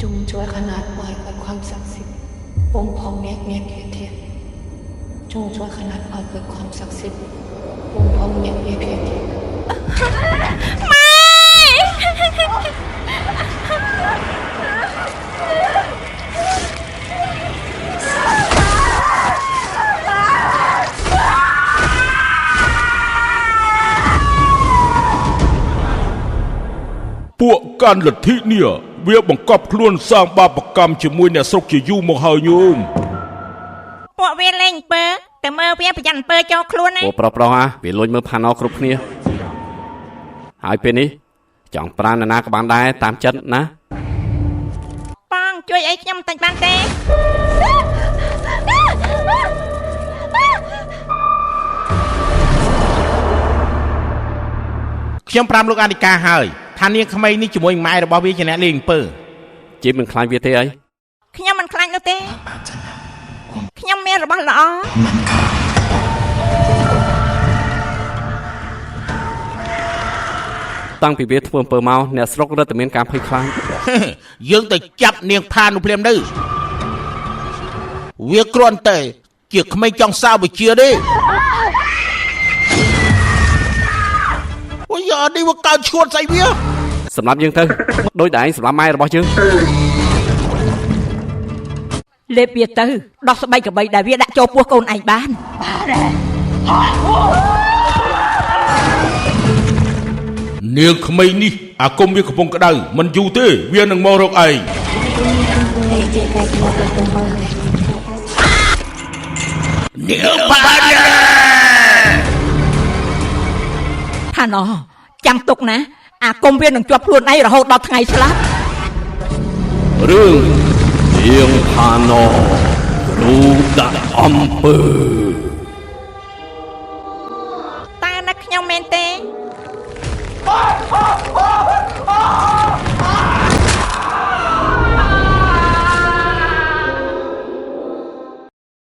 จงช่วยขนาดปล่อยกับความศักดิ์สิทธิ์ปมพองเมียเพียเทียจงช่วยขนาดปล่อยกับความศักดิ์สิทธิ์ปมพองเมียเพียเทียពួកកាន់លទ្ធិនេះវាបង្កប់ខ្លួនសាងបាបកម្មជាមួយអ្នកស្រុកជាយូរមកហើយញោមពួកវាលេងអំពើតែមើលវាប្រយ័ត្នអំពើចូលខ្លួនណាពួកប្រុសវាលួចមើលផាណោគ្រប់គ្នាហើយពេលនេះចង់ប្រាណណាក៏បានដែរតាមចិត្តណាប៉ងជួយអីខ្ញុំតិចបានទេខ្ញុំប្រាំលោកអានិកាហើយថានាងក្មេងនេះជាមួយម៉ែរបស់វាជាអ្នកលេងអំពើជីមិនខ្លាចវាទេអីខ្ញុំមិនខ្លាចនោះទេខ្ញុំមានរបស់ល្អតាំងពីវាធ្វើអំពើមកអ្នកស្រុករត់តែមានការភ័យខ្លាចយើងទៅចាប់នាងផាននោះភ្លាមទៅវាគ្រាន់តែជាក្មេងចង់សាវវិជាទេអូយនេះវាកើតឈួតស្អីវាសម្រាប់យើងទៅដោយតែឯងសម្រាប់ម៉ែរបស់យើងលេបវាទៅដោះស្បែកកបីដែលវាដាក់ចូលពោះកូនឯងបាននាងក្មេងនេះអាគមវាកំពុងក្តៅមិនយូរទេវានឹងមករកឯងនាងបានថាណោចាំទុកណាអាគមវានឹងជាប់ខ្លួនឯងរហូតដល់ថ្ងៃស្លាប់រឿងទៀងផាណូគ្រូដាក់អំពើតែណាខ្ញុំមែនទេ